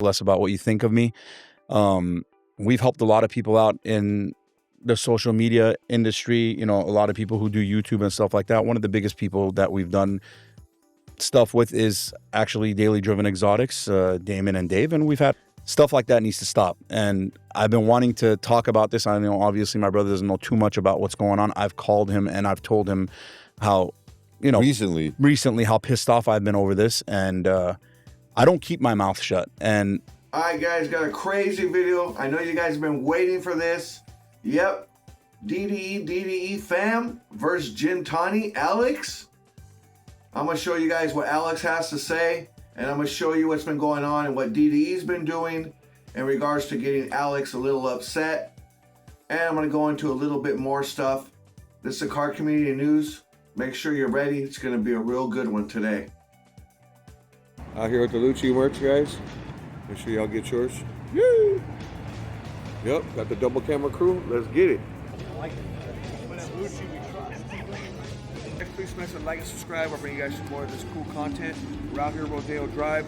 less about what you think of me. We've helped a lot of people out in the social media industry, you know, a lot of people who do YouTube and stuff like that. One of the biggest people that we've done stuff with is actually Daily Driven Exotics, Damon and Dave, and we've had stuff like that needs to stop. And I've been wanting to talk about this. I know obviously my brother doesn't know too much about what's going on. I've called him and I've told him how, you know, recently how pissed off I've been over this, and I don't keep my mouth shut. And all right, guys, got a crazy video. I know you guys have been waiting for this. Yep, DDE fam versus Gintani Alex. I'm gonna show you guys what Alex has to say, and I'm gonna show you what's been going on and what DDE's been doing in regards to getting Alex a little upset. And I'm gonna go into a little bit more stuff. This is the car community news. Make sure you're ready. It's gonna be a real good one today. Out here with the Lucci merch, guys. Make sure y'all get yours. Woo! Yep, got the double camera crew. Let's get it. Please smash the like and subscribe. I'll bring you guys some more of this cool content. We're out here, Rodeo Drive.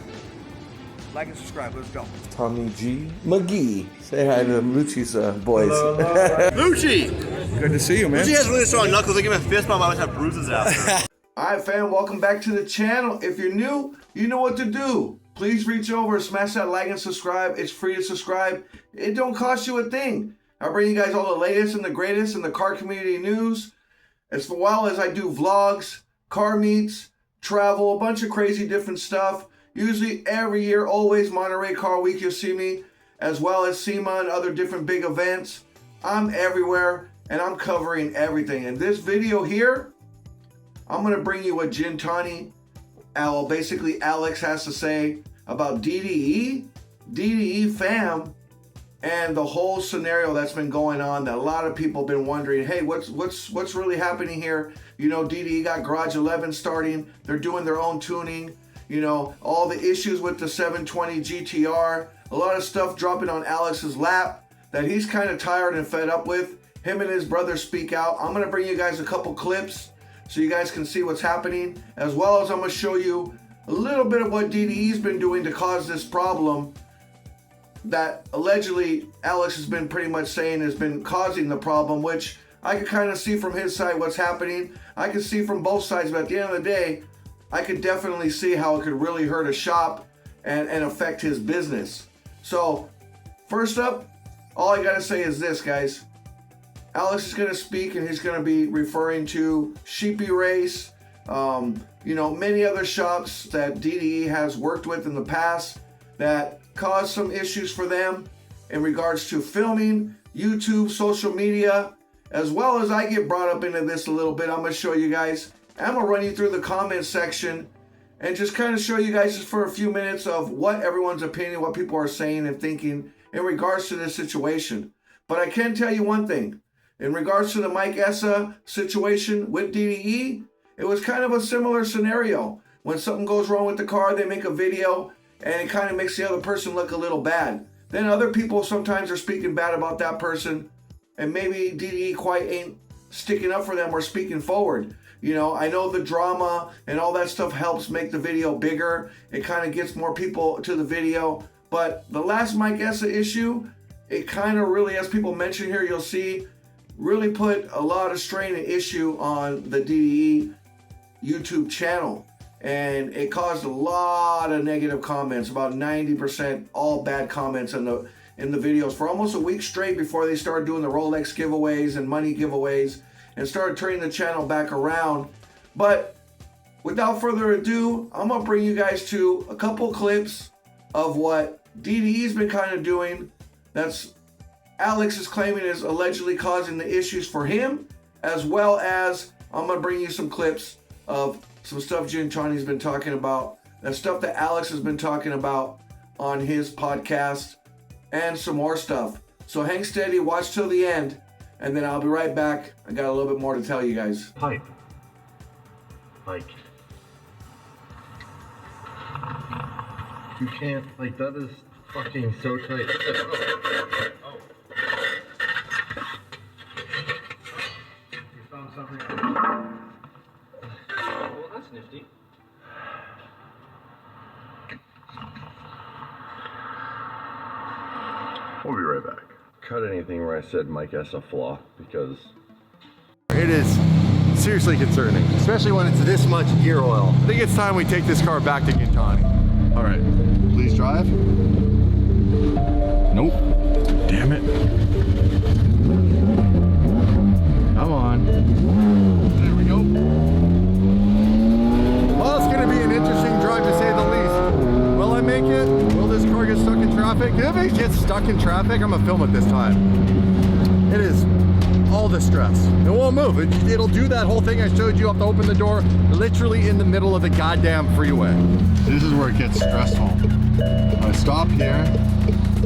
Like and subscribe. Let's go. Tommy G. McGee. Say hi to Lucci's boys. Lucci! Good to see you, man. Lucci has really strong knuckles. I give him a fist bump. I always have bruises after. All right, fam, welcome back to the channel. If you're new, you know what to do. Please reach over, smash that like and subscribe. It's free to subscribe. It don't cost you a thing. I bring you guys all the latest and the greatest in the car community news, as well as I do vlogs, car meets, travel, a bunch of crazy different stuff. Usually every year, always Monterey Car Week, you'll see me, as well as SEMA and other different big events. I'm everywhere, and I'm covering everything. In this video here, I'm gonna bring you what Gintani, basically Alex has to say about DDE fam, and the whole scenario that's been going on that a lot of people have been wondering, hey, what's really happening here? You know, DDE got Garage 11 starting. They're doing their own tuning. You know, all the issues with the 720 GTR, a lot of stuff dropping on Alex's lap that he's kind of tired and fed up with. Him and his brother speak out. I'm gonna bring you guys a couple clips so you guys can see what's happening, as well as I'm gonna show you a little bit of what DDE's been doing to cause this problem that allegedly Alex has been pretty much saying has been causing the problem, which I can kind of see from his side what's happening. I can see from both sides, but at the end of the day, I could definitely see how it could really hurt a shop and affect his business. So first up, all I gotta say is this, guys. Alex is gonna speak and he's gonna be referring to Sheepy Race, you know, many other shops that DDE has worked with in the past that caused some issues for them in regards to filming, YouTube, social media, as well as I get brought up into this a little bit. I'm gonna show you guys. I'm gonna run you through the comment section and just kind of show you guys just for a few minutes of what everyone's opinion, what people are saying and thinking in regards to this situation. But I can tell you one thing. In regards to the Mike Essa situation with DDE, it was kind of a similar scenario. When something goes wrong with the car, they make a video and it kind of makes the other person look a little bad. Then other people sometimes are speaking bad about that person, and maybe DDE quite ain't sticking up for them or speaking forward. You know, I know the drama and all that stuff helps make the video bigger. It kind of gets more people to the video. But the last Mike Essa issue, it kind of really, as people mention here, you'll see, really put a lot of strain and issue on the DDE YouTube channel. And it caused a lot of negative comments, about 90% all bad comments in the videos for almost a week straight before they started doing the Rolex giveaways and money giveaways and started turning the channel back around. But without further ado, I'm gonna bring you guys to a couple clips of what DDE's been kind of doing that's Alex is claiming is allegedly causing the issues for him, as well as I'm gonna bring you some clips of some stuff Gintani's been talking about, that stuff that Alex has been talking about on his podcast, and some more stuff. So hang steady, watch till the end, and then I'll be right back. I got a little bit more to tell you guys. Pipe. Like, you can't, like, that is fucking so tight. Oh. You found something? Well, that's nifty. We'll be right back. Cut anything where I said Mike has a flaw, because it is seriously concerning, especially when it's this much gear oil. I think it's time we take this car back to Gintani. All right, please drive. Nope. Damn it. Come on. There we go. Well, it's gonna be an interesting drive to say the least. Will I make it? Will this car get stuck in traffic? If it gets stuck in traffic, I'm gonna film it this time. It is all the stress. It won't move. It'll do that whole thing I showed you. Have to open the door literally in the middle of the goddamn freeway. This is where it gets stressful. I stop here,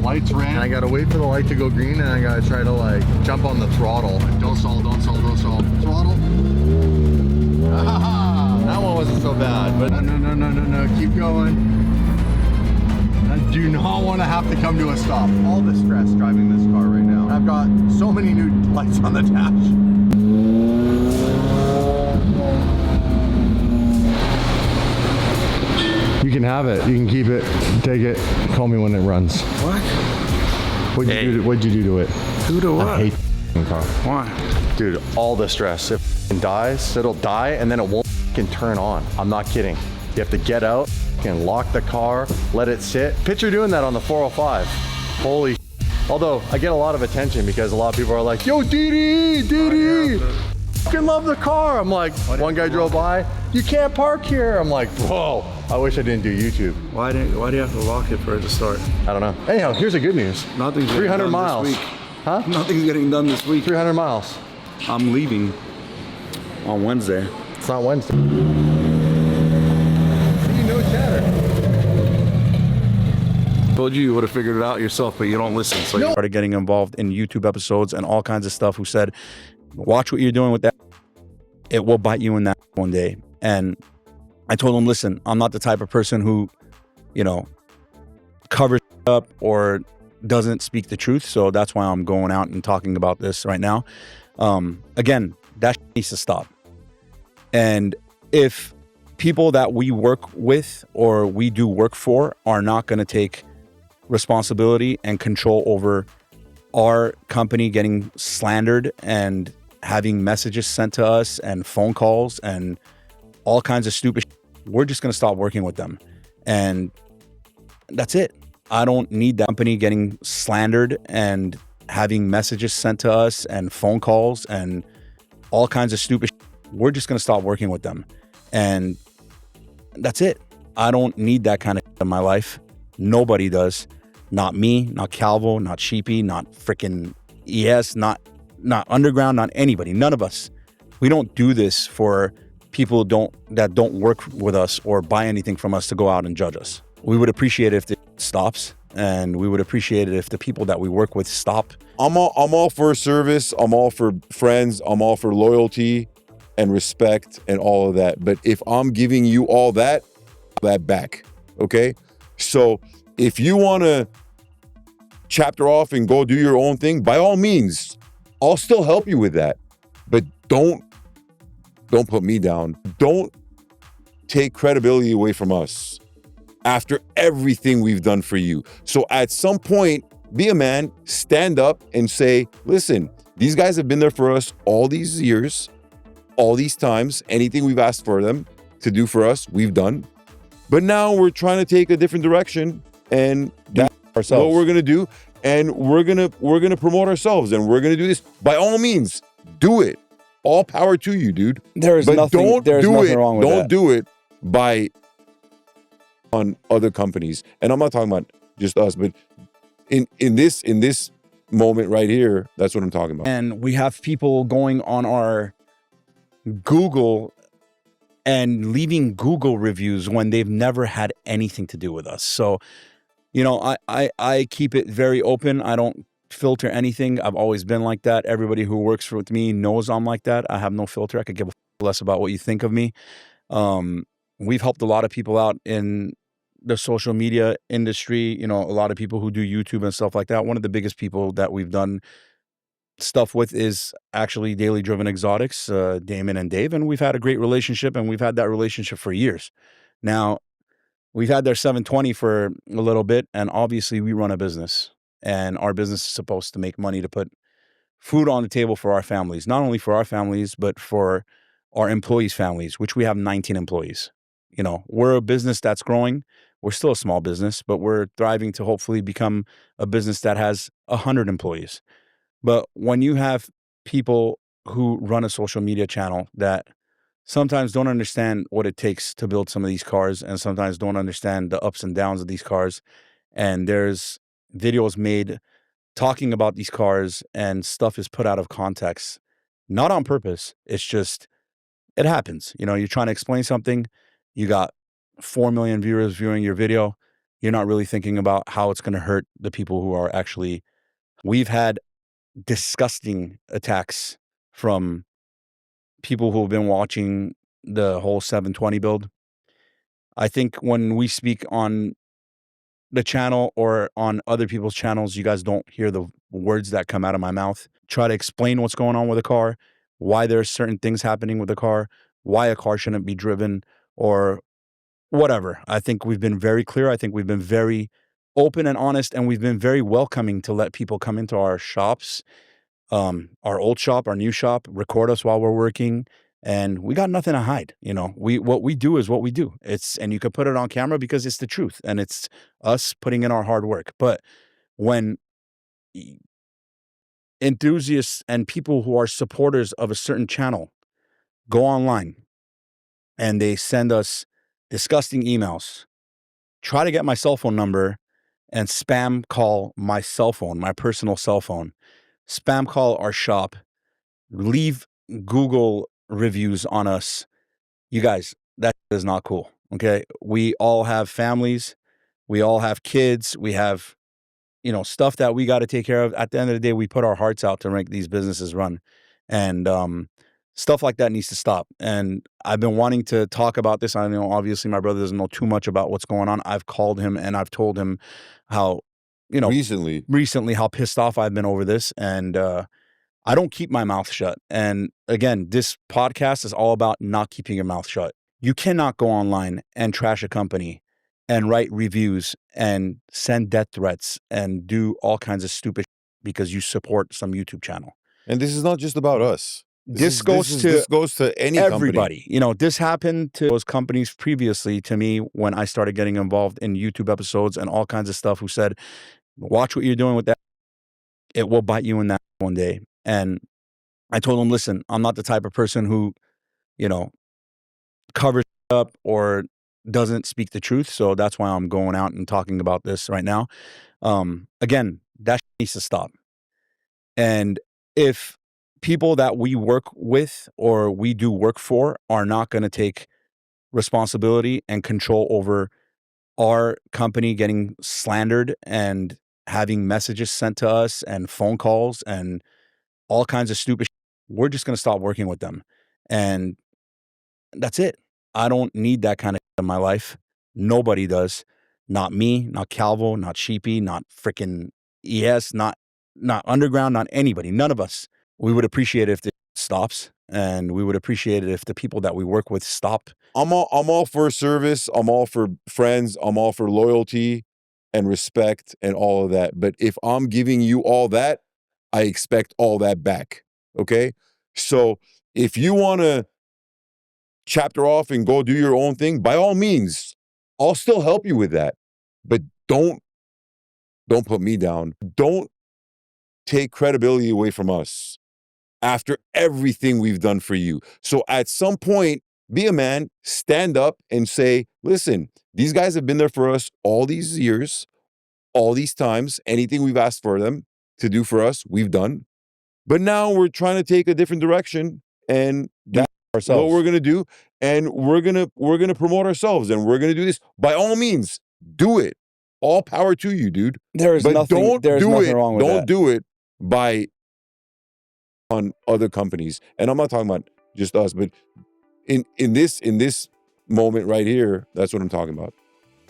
lights ran, and I gotta wait for the light to go green, and I gotta try to like jump on the throttle. Don't stall, don't stall, don't stall. Throttle. Ah, that one wasn't so bad, but no, keep going. I do not want to have to come to a stop. All the stress driving this car right now. I've got so many new lights on the dash. You can have it. You can keep it. Take it. Call me when it runs. What? What'd you do to it? Do to what? I hate the car. Why? Dude, all the stress. If it dies, it'll die and then it won't turn on. I'm not kidding. You have to get out and lock the car, let it sit. Picture doing that on the 405. Holy. Although I get a lot of attention because a lot of people are like, yo, DD, fucking love the car. I'm like, one guy drove by, you can't park here. I'm like, whoa, I wish I didn't do YouTube. Why do you have to lock it for it to start? I don't know. Anyhow, here's the good news. Nothing's 300 miles. this week. Huh? Nothing's getting done this week. 300 miles. I'm leaving on Wednesday. It's not Wednesday. No chatter. Told you would have figured it out yourself, but you don't listen. So you started getting involved in YouTube episodes and all kinds of stuff. Who said, watch what you're doing with that. It will bite you in that one day. And I told him, listen, I'm not the type of person who, covers up or doesn't speak the truth. So that's why I'm going out and talking about this right now. Again, that needs to stop. And if people that we work with or we do work for are not going to take responsibility and control over our company getting slandered and having messages sent to us and phone calls and all kinds of stupid shit, we're just going to stop working with them. And that's it. I don't need that company getting slandered and having messages sent to us and phone calls and all kinds of stupid shit. We're just going to stop working with them. And that's it. I don't need that kind of shit in my life. Nobody does. Not me, not Calvo, not Sheepy, not freaking ES, not Underground, not anybody. None of us. We don't do this for people that don't work with us or buy anything from us to go out and judge us. We would appreciate it if it stops, and we would appreciate it if the people that we work with stop. I'm all for service. I'm all for friends. I'm all for loyalty and respect and all of that. But if I'm giving you all that back, okay? So if you want to chapter off and go do your own thing, by all means, I'll still help you with that. But don't put me down. Don't take credibility away from us after everything we've done for you. So at some point, be a man, stand up and say, listen, these guys have been there for us all these years, all these times. Anything we've asked for them to do for us, we've done. But now we're trying to take a different direction, and that's what we're gonna do. And we're gonna promote ourselves, and we're gonna do this. By all means, do it. All power to you, dude. There's nothing wrong with that. Don't do it by on other companies. And I'm not talking about just us, but in this moment right here, that's what I'm talking about. And we have people going on our Google and leaving Google reviews when they've never had anything to do with us. So, I keep it very open. I don't filter anything. I've always been like that. Everybody who works with me knows I'm like that. I have no filter. I could give a less about what you think of me. We've helped a lot of people out in the social media industry, a lot of people who do YouTube and stuff like that. One of the biggest people that we've done stuff with is actually Daily Driven Exotics, Damon and Dave, and we've had a great relationship, and we've had that relationship for years. Now, we've had their 720 for a little bit, and obviously we run a business. and our business is supposed to make money to put food on the table for our families, not only for our families, but for our employees' families, which we have 19 employees. You know, we're a business that's growing. We're still a small business, but we're thriving to hopefully become a business that has 100 employees. But when you have people who run a social media channel that sometimes don't understand what it takes to build some of these cars and sometimes don't understand the ups and downs of these cars, and there's videos made talking about these cars and stuff is put out of context, not on purpose. It's just, it happens. You know, you're trying to explain something, you got 4 million viewers viewing your video. You're not really thinking about how it's going to hurt the people who are actually, we've had disgusting attacks from people who have been watching the whole 720 build. I think when we speak on the channel or on other people's channels, you guys don't hear the words that come out of my mouth. Try to explain what's going on with a car, why there's certain things happening with the car, why a car shouldn't be driven, or whatever. I think we've been very clear. I think we've been very open and honest, and we've been very welcoming to let people come into our shops, our old shop, our new shop, record us while we're working. And we got nothing to hide. You know, what we do is what we do. And you can put it on camera because it's the truth and it's us putting in our hard work. But when enthusiasts and people who are supporters of a certain channel go online and they send us disgusting emails, try to get my cell phone number and spam call my cell phone, my personal cell phone, spam call our shop, leave Google reviews on us. You guys, that is not cool. Okay. We all have families. We all have kids. We have, you know, stuff that we got to take care of. At the end of the day, we put our hearts out to make these businesses run. And stuff like that needs to stop. And I've been wanting to talk about this. I know obviously my brother doesn't know too much about what's going on. I've called him and I've told him how, you know, recently how pissed off I've been over this. And I don't keep my mouth shut. And again, this podcast is all about not keeping your mouth shut. You cannot go online and trash a company and write reviews and send death threats and do all kinds of stupid because you support some YouTube channel. And this is not just about us. This goes to any everybody. company. You know, this happened to those companies previously to me when I started getting involved in YouTube episodes and all kinds of stuff, who said, watch what you're doing with that. It will bite you in that one day. And I told him, listen, I'm not the type of person who, you know, covers up or doesn't speak the truth. So that's why I'm going out and talking about this right now. Again, that needs to stop. And if people that we work with or we do work for are not going to take responsibility and control over our company getting slandered and having messages sent to us and phone calls and all kinds of stupid shit, we're just going to stop working with them. And that's it. I don't need that kind of shit in my life. Nobody does. Not me, not Calvo, not Sheepy, not freaking ES, not Underground, not anybody. None of us. We would appreciate it if it stops, and we would appreciate it if the people that we work with stop. I'm all for service. I'm all for friends. I'm all for loyalty and respect and all of that. But if I'm giving you all that, I expect all that back. Okay? So if you want to chapter off and go do your own thing, by all means, I'll still help you with that. But don't put me down. Don't take credibility away from us after everything we've done for you. So at some point, be a man, stand up and say, listen, these guys have been there for us all these years, all these times. Anything we've asked for them to do for us, we've done. But now we're trying to take a different direction, and that's what we're gonna do. And we're gonna promote ourselves, and we're gonna do this. By all means, do it. All power to you, dude. There's nothing wrong with that. Don't do it by on other companies. And I'm not talking about just us, but in this moment right here, that's what I'm talking about.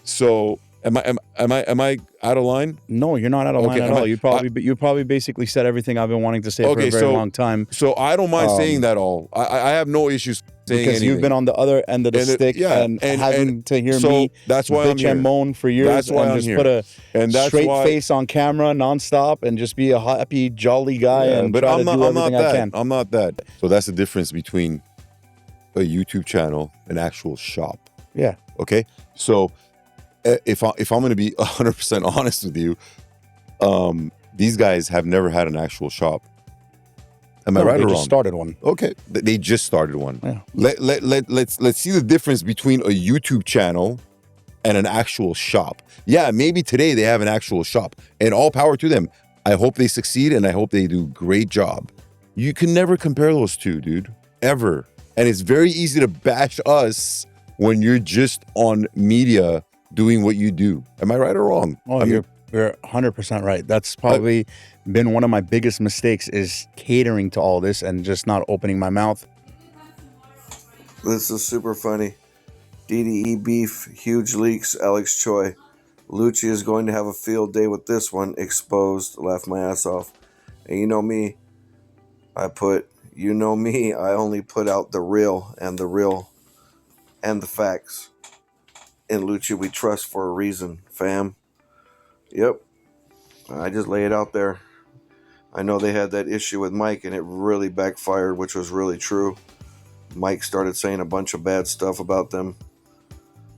So Am I out of line? No, you're not out of line Okay, at all. You probably basically said everything I've been wanting to say for a very long time. So I don't mind saying that all. I have no issues saying because anything. you've been on the other end of the stick and having to hear so me that's why I'm bitch here. and moan for years That's why and I'm just here. put a And that's straight why, face on camera nonstop and just be a happy, jolly guy and but try I'm to not, do I'm not everything I that. can. I'm not that. So that's the difference between a YouTube channel and actual shop. Yeah. Okay. So if I'm going to be 100% honest with you, these guys have never had an actual shop. Am I right or wrong? They just started one. Okay, they just started one. Yeah. Let's see the difference between a YouTube channel and an actual shop. Yeah, maybe today they have an actual shop, and all power to them. I hope they succeed, and I hope they do a great job. You can never compare those two, dude, ever. And it's very easy to bash us when you're just on media doing what you do. Am I right or wrong? Oh, you're 100% right. That's probably been one of my biggest mistakes is catering to all this and just not opening my mouth. This is super funny. DDE beef, huge leaks, Alex Choy. Lucci is going to have a field day with this one. Exposed, laughed my ass off. And you know me, I only put out the real and the facts. In Lucci we trust for a reason, fam. Yep. I just lay it out there. I know they had that issue with Mike and it really backfired, which was really true. Mike started saying a bunch of bad stuff about them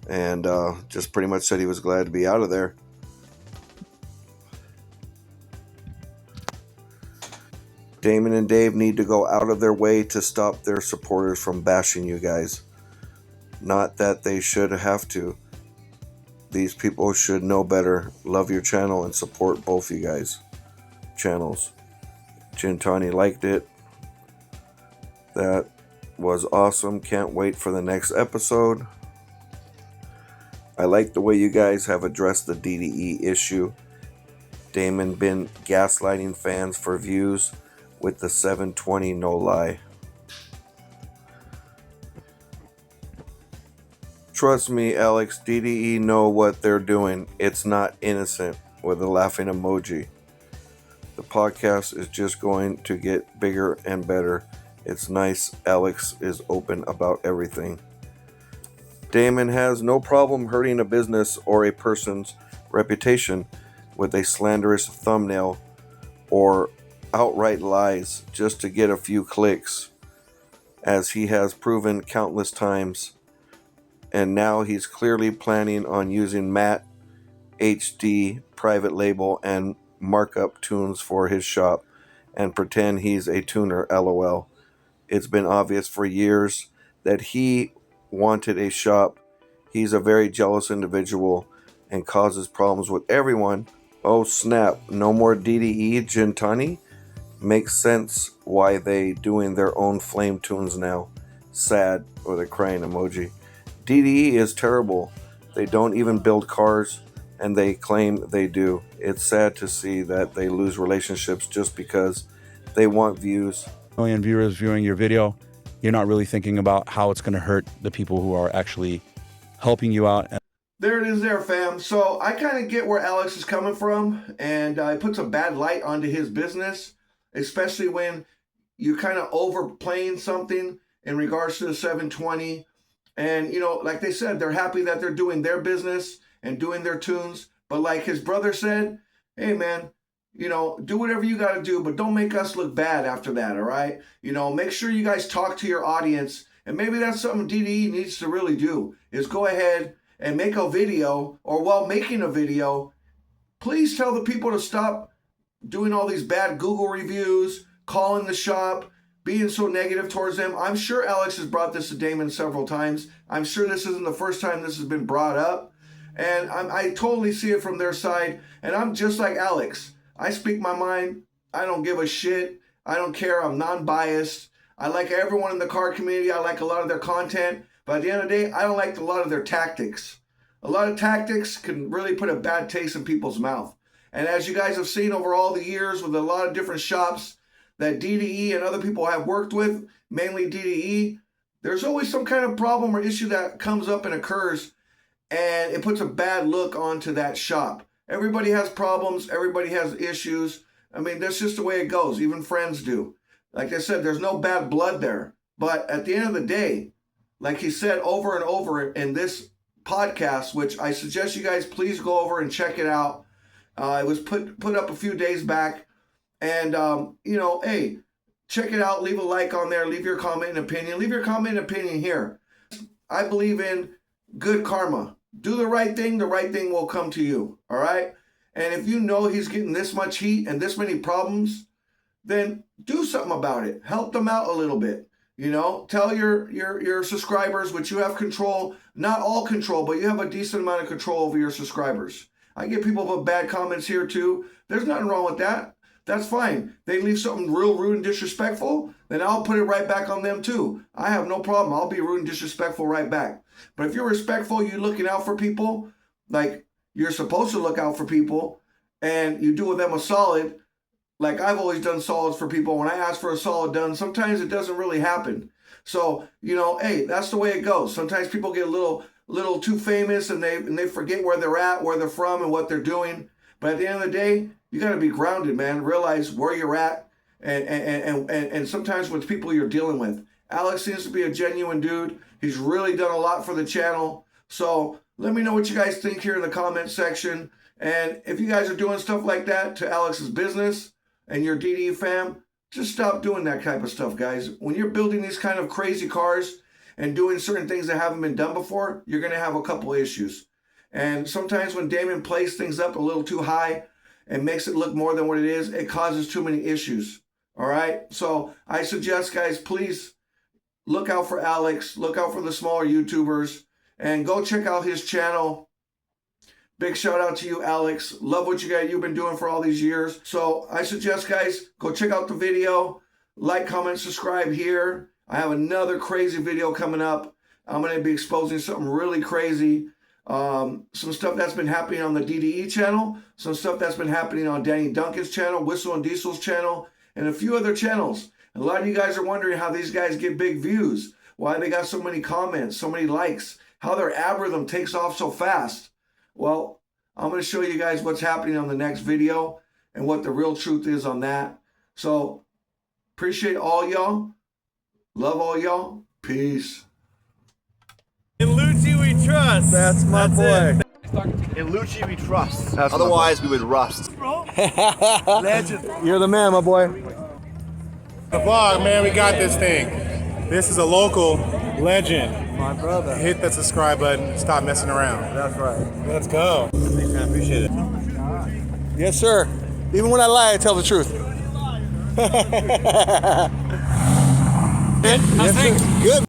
and just pretty much said he was glad to be out of there. Damon and Dave need to go out of their way to stop their supporters from bashing you guys. Not that they should have to. These people should know better. Love your channel and support both you guys' channels. Gintani liked it. That was awesome. Can't wait for the next episode. I like the way you guys have addressed the DDE issue. Damon been gaslighting fans for views with the 720 no lie. Trust me, Alex, DDE know what they're doing. It's not innocent, with a laughing emoji. The podcast is just going to get bigger and better. It's nice Alex is open about everything. Damon has no problem hurting a business or a person's reputation with a slanderous thumbnail or outright lies just to get a few clicks, as he has proven countless times. And now he's clearly planning on using Matt HD private label and markup tunes for his shop and pretend he's a tuner, lol. It's been obvious for years that he wanted a shop. He's a very jealous individual and causes problems with everyone. Oh snap, no more DDE Gintani? Makes sense why they doing their own flame tunes now. Sad, with a crying emoji. DDE is terrible. They don't even build cars, and they claim they do. It's sad to see that they lose relationships just because they want views. Million viewers viewing your video, you're not really thinking about how it's going to hurt the people who are actually helping you out. There it is there, fam. So I kind of get where Alex is coming from, and it puts a bad light onto his business, especially when you're kind of overplaying something in regards to the 720. And, you know, like they said, they're happy that they're doing their business and doing their tunes. But like his brother said, hey, man, you know, do whatever you got to do, but don't make us look bad after that, all right? You know, make sure you guys talk to your audience. And maybe that's something DDE needs to really do, is go ahead and make a video, or while making a video, please tell the people to stop doing all these bad Google reviews, calling the shop, being so negative towards them. I'm sure Alex has brought this to Damon several times. I'm sure this isn't the first time this has been brought up. And I totally see it from their side. And I'm just like Alex. I speak my mind. I don't give a shit. I don't care. I'm non-biased. I like everyone in the car community. I like a lot of their content. But at the end of the day, I don't like a lot of their tactics. A lot of tactics can really put a bad taste in people's mouth. And as you guys have seen over all the years with a lot of different shops that DDE and other people have worked with, mainly DDE, there's always some kind of problem or issue that comes up and occurs. and it puts a bad look onto that shop. Everybody has problems. Everybody has issues. I mean, that's just the way it goes. Even friends do. Like I said, there's no bad blood there. But at the end of the day, like he said over and over in this podcast, which I suggest you guys please go over and check it out. It was put up a few days back. And, hey, check it out. Leave a like on there. Leave your comment and opinion. Leave your comment and opinion here. I believe in good karma. Do the right thing will come to you, all right? And if you know he's getting this much heat and this many problems, then do something about it. Help them out a little bit. Tell your subscribers, which you have control, not all control, but you have a decent amount of control over your subscribers. I get people put bad comments here too. There's nothing wrong with that. That's fine. They leave something real rude and disrespectful, then I'll put it right back on them too. I have no problem. I'll be rude and disrespectful right back. But if you're respectful, you're looking out for people, like you're supposed to look out for people, and you do them a solid, like I've always done solids for people. When I ask for a solid done, sometimes it doesn't really happen. So, hey, that's the way it goes. Sometimes people get a little too famous and they forget where they're at, where they're from, and what they're doing. But at the end of the day, you got to be grounded, man. Realize where you're at and sometimes with people you're dealing with. Alex seems to be a genuine dude. He's really done a lot for the channel. So let me know what you guys think here in the comment section. And if you guys are doing stuff like that to Alex's business and your DD fam, just stop doing that type of stuff, guys. When you're building these kind of crazy cars and doing certain things that haven't been done before, you're going to have a couple issues. And sometimes when Damon plays things up a little too high and makes it look more than what it is, it causes too many issues. All right? So I suggest, guys, please look out for Alex. Look out for the smaller YouTubers. And go check out his channel. Big shout out to you, Alex. Love what you've been doing for all these years. So I suggest, guys, go check out the video. Like, comment, subscribe here. I have another crazy video coming up. I'm going to be exposing something really crazy. Some stuff that's been happening on the DDE channel, some stuff that's been happening on Danny Duncan's channel, Whistle and Diesel's channel, and a few other channels. And a lot of you guys are wondering how these guys get big views, why they got so many comments, so many likes, how their algorithm takes off so fast. Well, I'm going to show you guys what's happening on the next video and what the real truth is on that. So, appreciate all y'all. Love all y'all. Peace. In Lucci we trust. That's my boy. In Lucci we trust. Otherwise we would rust. Legend. You're the man, my boy. The vlog, man, we got this thing. This is a local legend. My brother. Hit that subscribe button. Stop messing around. That's right. Let's go. Thanks, man. Appreciate it. Yes, sir. Even when I lie, I tell the truth. How's things? Good.